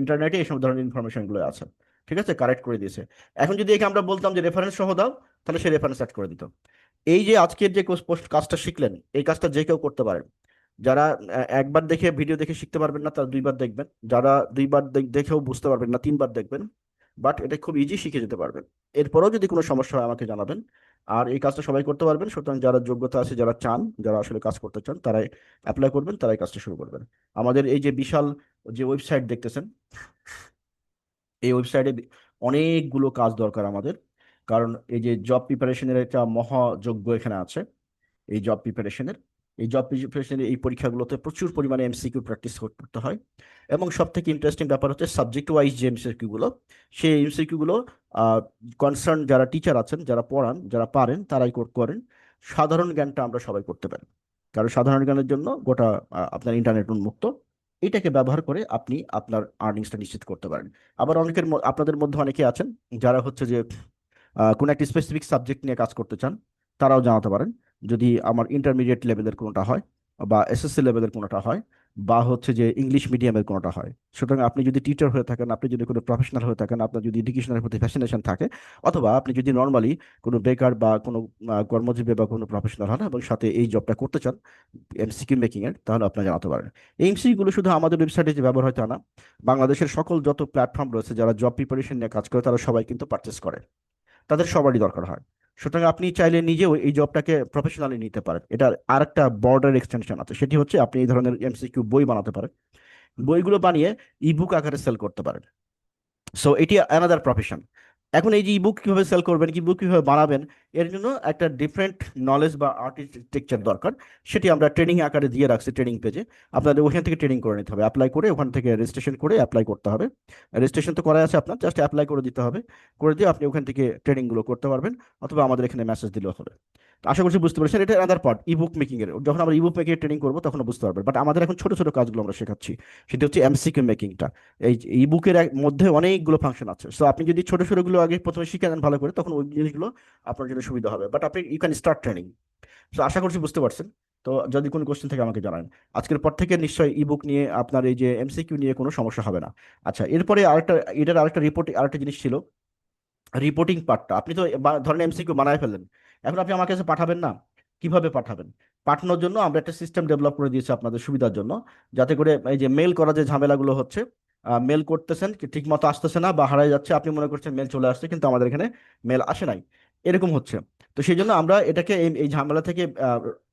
Speaker 1: ইন্টারনেটে এইসব ধরনের ইনফরমেশনগুলো আছে। ঠিক আছে, কারেক্ট করে দিয়েছে। এখন যদি একে আমরা বলতাম যে রেফারেন্স সহ দাও, তাহলে সে রেফারেন্স অ্যাড করে দিত। এই যে আজকের যে কাজটা শিখলেন, এই কাজটা যে কেউ করতে পারেন। যারা একবার দেখে ভিডিও দেখে শিখতে পারবেন না, তারা 2বার দেখবেন। যারা 2বার দেখেও বুঝতে পারবেন না, 3বার দেখবেন। বাট এটা খুব ইজি শিখে যেতে পারবেন। এরপরেও যদি কোনো সমস্যা হয় আমাকে জানাবেন। আর এই কাজটা সবাই করতে পারবেন, সুতরাং যারা যোগ্যতা আছে, যারা চান, যারা আসলে কাজ করতে চান, তারাই অ্যাপ্লাই করবেন, তারাই কাজটা শুরু করবেন। আমাদের এই যে বিশাল যে ওয়েবসাইট দেখতেছেন, এই ওয়েবসাইটে অনেকগুলো কাজ দরকার আমাদের। কারণ এই যে জব প্রিপারেশনের একটা মহাযজ্ঞ এখানে আছে। এই জব প্রিপারেশনের এই পরীক্ষাগুলোতে প্রচুর পরিমাণে এমসিকিউ প্র্যাকটিস করতে হয়। এবং সব থেকে ইন্টারেস্টিং ব্যাপার হচ্ছে সাবজেক্ট ওয়াইজ যে এমসিকিউ গুলো, সেই এমসিকিউ গুলো কনসার্ন যারা টিচার আছেন, যারা পড়ান, যারা পারেন, তারাই করেন। সাধারণ জ্ঞানটা আমরা সবাই করতে পারি, কারণ সাধারণ জ্ঞানের জন্য গোটা আপনার ইন্টারনেট উন্মুক্ত। এটাকে ব্যবহার করে আপনি আপনার আর্নিংসটা নিশ্চিত করতে পারেন। আবার আপনাদের মধ্যে অনেকে আছেন যারা হচ্ছে যে কোনো একটা স্পেসিফিক সাবজেক্ট নিয়ে কাজ করতে চান, তারাও জানাতে পারেন। যদি আমার ইন্টারমিডিয়েট লেভেলের কোনোটা হয়, বা এসএসসি লেভেলের কোনোটা হয়, বা হচ্ছে যে ইংলিশ মিডিয়ামের কোনোটা হয়, সুতরাং আপনি যদি টিচার হয়ে থাকেন, আপনি যদি কোনো প্রফেশনাল হয়ে থাকেন, আপনার যদি এডুকেশনের প্রতি ফ্যাসিনেশন থাকে, অথবা আপনি যদি নর্মালি কোনো বেকার বা কোনো কর্মজীবী বা কোনো প্রফেশনাল হন এবং সাথে এই জবটা করতে চান এমসিকিউ মেকিং এর, তাহলে আপনি জানাতে পারেন। এই এমসিকিউ গুলো শুধু আমাদের ওয়েবসাইটে যে ব্যবহার হয় তা না, বাংলাদেশের সকল যত প্ল্যাটফর্ম রয়েছে যারা জব প্রিপারেশন নিয়ে কাজ করে, তারা সবাই কিন্তু পারচেস করে, তাদের সবারই দরকার হয়। সুতরাং আপনি চাইলে নিজেও এই জবটাকে প্রফেশনালি নিতে পারেন। এটার আরেকটা বর্ডার এক্সটেনশন আছে, সেটি হচ্ছে আপনি এই ধরনের এমসিকিউ বই বানাতে পারেন, বইগুলো বানিয়ে ইবুক আকারে সেল করতে পারেন। সো এটি অ্যানাদার প্রফেশন। এখন এই যে ইবুক কিভাবে সেল করবেন, ইবুক কিভাবে বানাবেন, এর জন্য একটা ডিফারেন্ট নলেজ বা আর্কিটেকচার দরকার। সেটি আমরা ট্রেনিং আকারে দিয়ে রাখছি ট্রেনিং পেজে। আপনাদের ওখান থেকে ট্রেনিং করে নিতে হবে, অ্যাপ্লাই করে ওখান থেকে রেজিস্ট্রেশন করে অ্যাপ্লাই করতে হবে। রেজিস্ট্রেশন তো করা আছে আপনার, জাস্ট অ্যাপ্লাই করে দিতে হবে। করে দিয়ে আপনি ওখান থেকে ট্রেনিংগুলো করতে পারবেন, অথবা আমাদের এখানে মেসেজ দিলেও হবে। তো আশা করছি বুঝতে পারছেন, এটা আদার পার্ট ইবুক মেকিং এর। যখন আমরা ইবুক মেকিং এর ট্রেনিং করবো তখন বুঝতে পারবেন। বাট আমাদের এখন ছোট ছোট কাজগুলো আমরা শেখাচ্ছি, সেটা হচ্ছে এমসিকিউ মেকিংটা। এই ইবুকের মধ্যে অনেকগুলো ফাংশন আছে, সো আপনি যদি ছোট ছোটগুলো আগে প্রথমে শিখে নেন ভালো করে, তখন ওই জিনিসগুলো আপনার জন্য সুবিধা হবে। বাট আপনি ইউ ক্যান স্টার্ট ট্রেনিং। তো আশা করছি বুঝতে পারছেন। তো যদি কোনো কোশ্চেন থেকে আমাকে জানান। আজকের পর থেকে নিশ্চয়ই ইবুক নিয়ে আপনার এই যে এমসিকিউ নিয়ে কোনো সমস্যা হবে না। আচ্ছা, এরপরে আরেকটা, এটার আরেকটা রিপোর্ট, আরেকটা জিনিস ছিল রিপোর্টিং পার্টটা। আপনি তো ধরেন এমসিকিউ বানায় ফেললেন, এখন আপনি আমার কাছে পাঠাবেন না। কিভাবে পাঠাবেন? পাঠানোর জন্য আমরা একটা সিস্টেম ডেভেলপ করে দিয়েছি আপনাদের সুবিধার জন্য, যাতে করে এই যে মেল করা যে ঝামেলাগুলো হচ্ছে, মেল করতেছেন ঠিক মতো আসতেছে না বা হারাই যাচ্ছে, আপনি মনে করছেন মেল চলে আসছে কিন্তু আমাদের এখানে মেল আসে নাই, এরকম হচ্ছে। তো সেই জন্য আমরা এটাকে এই এই ঝামেলা থেকে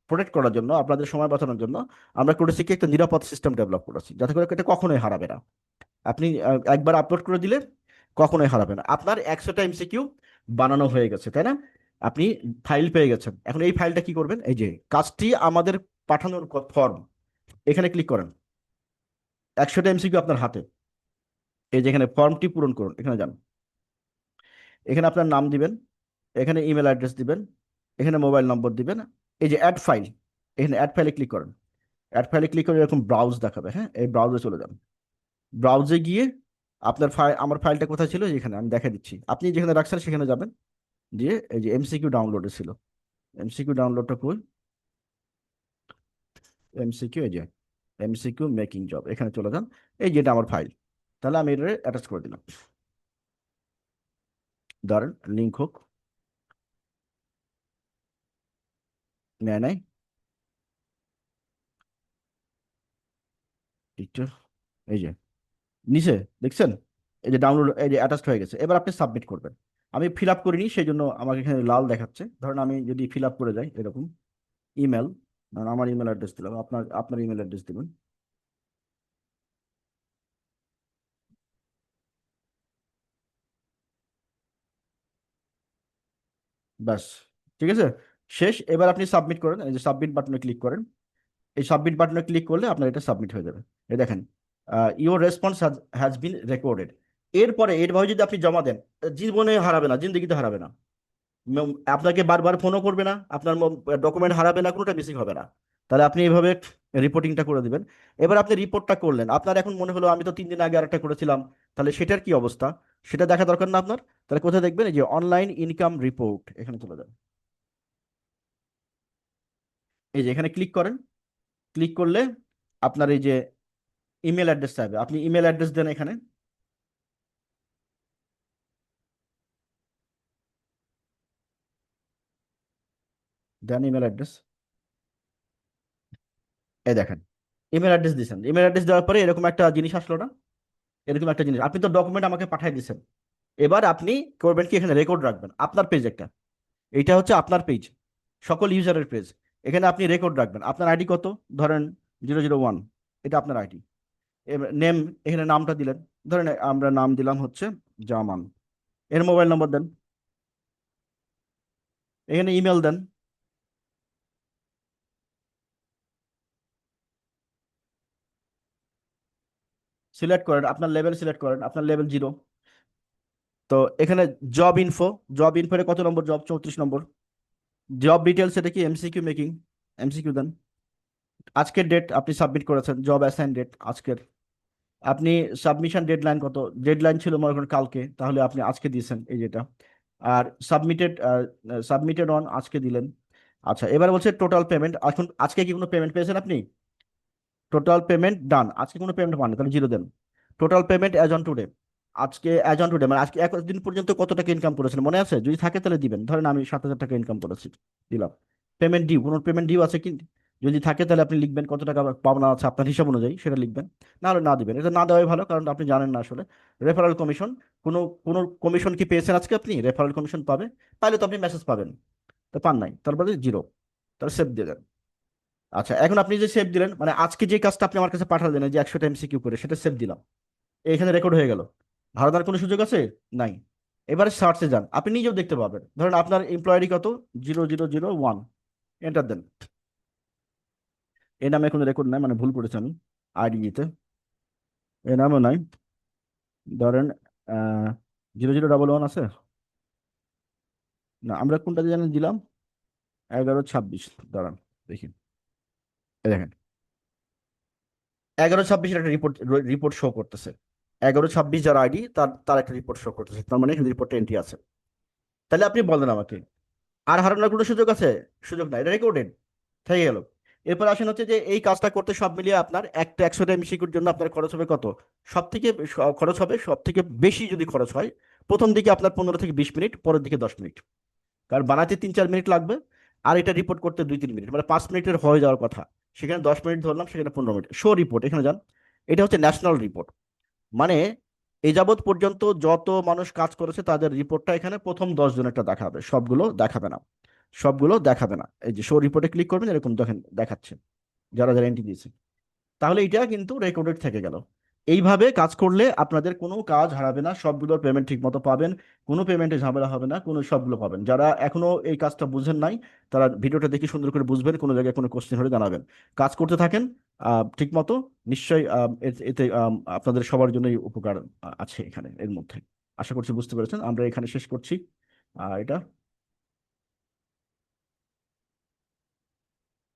Speaker 1: প্রোটেক্ট করার জন্য, আপনাদের সময় বাঁচানোর জন্য আমরা করেছি কি একটা নিরাপদ সিস্টেম ডেভেলপ করেছি, যাতে করে এটা কখনোই হারাবে না। আপনি একবার আপলোড করে দিলে কখনোই হারাবে না। আপনার 100টা এমসিকিউ বানানো হয়ে গেছে, তাই না? আপনি ফাইল পেয়ে গেছেন, এখন এই ফাইলটা কি করবেন? এই যে কাজটি আমাদের পাঠানোর ফর্ম, এখানে ক্লিক করেন। 100টা এমসিকিউ আপনার হাতে, এই যে এখানে ফর্মটি পূরণ করুন, এখানে যান। এখানে আপনার নাম দিবেন, এখানে ইমেল অ্যাড্রেস দিবেন, এখানে মোবাইল নম্বর দিবেন। এই যে অ্যাড ফাইল, এখানে অ্যাড ফাইলে ক্লিক করেন। অ্যাড ফাইলে ক্লিক করে এরকম ব্রাউজ দেখাবে, হ্যাঁ, এই ব্রাউজে চলে যান। ব্রাউজে গিয়ে আপনার ফাইল, আমার ফাইলটা কোথায় ছিল এখানে আমি দেখা দিচ্ছি, আপনি যেখানে রাখছেন সেখানে যাবেন। দিয়ে এই যে এমসিকিউ ডাউনলোডে ছিল, এমসিকিউ ডাউনলোডটা কই, এমসিকিউ, এই যে এমসিকিউ মেকিং জব, এখানে চলে যান। এই যেটা আমার ফাইল, তাহলে আমি এটা অ্যাটাচ করে দিলাম। ধরেন লিঙ্ক হোক, নেয় নাই একটু, এই যে নিচে দেখছেন, এই যে ডাউনলোড, এই যে অ্যাটাচড হয়ে গেছে। এবার আপনি সাবমিট করবেন। আমি ফিল আপ করিনি সেই জন্য আমাকে এখানে লাল দেখাচ্ছে। ধরেন আমি যদি ফিল আপ করে যাই এরকম, ইমেল, আমার ইমেল অ্যাড্রেস দিলাম, আপনার আপনার ইমেল অ্যাড্রেস দিবেন। ব্যাস, ঠিক আছে, শেষ। এবার আপনি সাবমিট করেন, এই যে সাবমিট বাটনে ক্লিক করেন। এই সাবমিট বাটনে ক্লিক করলে আপনার এটা সাবমিট হয়ে যাবে। এই দেখেন, your response has been recorded. এরপরে এইভাবে যদি আপনি জমা দেন, জীবনে হারাবে না, জিন্দগিতে হারাবে না। আপনাকে বারবার ফোনও করবে না, আপনার ডকুমেন্ট হারাবে না, কোনোটা মিসিং হবে না। তাহলে আপনি এইভাবে রিপোর্টিংটা করে দিবেন। এবার আপনি রিপোর্টটা করলেন, আপনার এখন মনে হলো আমি তো 3 দিন আগে আরেকটা করেছিলাম, তাহলে সেটার কি অবস্থা সেটা দেখা দরকার না আপনার? তাহলে কোথায় দেখবেন? এই যে অনলাইন ইনকাম রিপোর্ট, এখানে চলে যান। এই যে এখানে ক্লিক করেন। ক্লিক করলে আপনার এই যে ইমেল অ্যাড্রেস চাইবে, আপনি ইমেল অ্যাড্রেস দেন এখানে। দেন ইমেল অ্যাড্রেস, এই দেখেন ইমেল অ্যাড্রেস দিয়েছেন। ইমেল অ্যাড্রেস দেওয়ার পরে এরকম একটা জিনিস আসলো না? এরকম একটা জিনিস, আপনি তো ডকুমেন্ট আমাকে পাঠিয়ে দিয়েছেন। এবার আপনি করবেন কি, এখানে রেকর্ড রাখবেন আপনার পেজ একটা। এইটা হচ্ছে আপনার পেজ, সকল ইউজারের পেজ। এখানে আপনি রেকর্ড রাখবেন আপনার আইডি কত, ধরেন 001, এটা আপনার আইডি। নেম, এখানে নামটা দিলেন, ধরেন আমরা নাম দিলাম হচ্ছে জামান। এর মোবাইল নম্বর দেন, এখানে ইমেল দেন। সিলেক্ট করেন আপনার লেভেল, সিলেক্ট করেন আপনার লেভেল 0। তো এখানে জব ইনফো, জব ইনফোরে কত নম্বর জব, 34 নম্বর। জব ডিটেলস, এটা কি এমসিকিউ মেকিং, এমসিকিউ দেন। আজকের ডেট আপনি সাবমিট করেছেন, জব অ্যাসাইন ডেট আজকের। আপনি সাবমিশন ডেডলাইন কত, ডেডলাইন ছিল মনে করেন কালকে, তাহলে আপনি আজকে দিয়েছেন এই যেটা। আর সাবমিটেড, সাবমিটেড অন আজকে দিলেন। আচ্ছা, এবার বলছে টোটাল পেমেন্ট, এখন আজকে কি কোনো পেমেন্ট পেয়েছেন আপনি? টোটাল পেমেন্ট ডান, আজকে কোনো পেমেন্ট পাননি, তাহলে 0 দেন। Total payment as on today, আজকে অ্যাজ অন টুডে মানে আজকে একদিন পর্যন্ত কত টাকা ইনকাম করেছেন মনে আছে? যদি থাকে তাহলে দিবেন, ধরেন আমি 7,000 টাকা ইনকাম করেছি, দিলাম। পেমেন্ট ডিউ, কোনো পেমেন্ট ডিউ আছে কি? যদি থাকে তাহলে আপনি লিখবেন কত টাকা পাওনা আছে আপনার হিসাব অনুযায়ী, সেটা লিখবেন। না হলে না দিবেন, এটা না দেওয়াই ভালো, কারণ আপনি জানেন না আসলে রেফারেল কমিশন, কোনো কোনো কমিশন কি পেয়েছেন আজকে আপনি? রেফারেল কমিশন পাবে, পাইলে তো আপনি মেসেজ পাবেন, তো পান নাই, তারপরে জিরো, তাহলে সেভ দিয়ে দেন। আচ্ছা, এখন আপনি যে সেভ দিলেন, মানে আজকে যে কাজটা আপনি আমার কাছে পাঠালেন এই যে 100টা এমসিকিউ করে, সেটা সেভ দিলাম, এখানে রেকর্ড হয়ে গেল। ধারণার কোনো সুযোগ আছে? নাই। এবারে সার্চে যান, আপনি নিজেও দেখতে পাবেন, ধরেন আপনার এমপ্লয়ারি কত, 0001, এন্টার দেন। এই নামে কোনো রেকর্ড নাই, মানে ভুল করেছি আমি আইডি দিতে, এই নামও নাই। ধরেন 0011 আছে, না আমরা কোনটা দিয়ে জানেন দিলাম, 1126, দাঁড়ান দেখি, এই দেখেন 1126 একটা রিপোর্ট, রিপোর্ট শো করতেছে, 1126 যার আইডি তার তার একটা রিপোর্ট শো করতেছে, তার মানে এখানে রিপোর্টে এন্ট্রি আছে। তাহলে আপনি বলেন আমাকে, আর হারানোর কোনো সুযোগ আছে? সুযোগ নাই, এটা রেকর্ডেড থেকে গেল। এরপর আসেন হচ্ছে যে এই কাজটা করতে সব মিলিয়ে আপনার একটা 100টা এমসিকিউর জন্য আপনার খরচ হবে কত? সব থেকে খরচ হবে, সব থেকে বেশি যদি খরচ হয়, প্রথম দিকে আপনার 15 থেকে 20 মিনিট, পরের দিকে 10 মিনিট, কারণ বানাতে 3-4 মিনিট লাগবে, আর এটা রিপোর্ট করতে 2-3 মিনিট, মানে 5 মিনিটের হয়ে যাওয়ার কথা, সেখানে 10 মিনিট ধরলাম, সেখানে 15 মিনিট। শো রিপোর্ট, এখানে যান, এটা হচ্ছে ন্যাশনাল রিপোর্ট, মানে এই যাবৎ পর্যন্ত যত মানুষ কাজ করেছে তাদের রিপোর্টটা এখানে প্রথম 10 জনেরটা দেখাবে, সবগুলো দেখাবে না, সবগুলো দেখাবে না। এই যে শো রিপোর্টে ক্লিক করবেন, এরকম দেখেন দেখাচ্ছে যারা যারা এন্ট্রি দিয়েছে, তাহলে এটা কিন্তু রেকর্ডেড থেকে গেল। এইভাবে কাজ করলে আপনাদের কোনো কাজ হারাবে না, সবগুলোর পেমেন্ট ঠিক মতো পাবেন, কোনো পেমেন্টে ঝামেলা হবে না, কোনো সবগুলো পাবেন। যারা এখনো এই কাজটা বুঝেন নাই, তারা ভিডিওটা দেখে সুন্দর করে বুঝবেন, কোনো জায়গায় কোনো কোশ্চেন হলে জানাবেন, কাজ করতে থাকেন ঠিক মতো, নিশ্চয়ই এতে আপনাদের সবার জন্যই উপকার আছে এখানে এর মধ্যে। আশা করছি বুঝতে পেরেছেন, আমরা এখানে শেষ করছি এটা।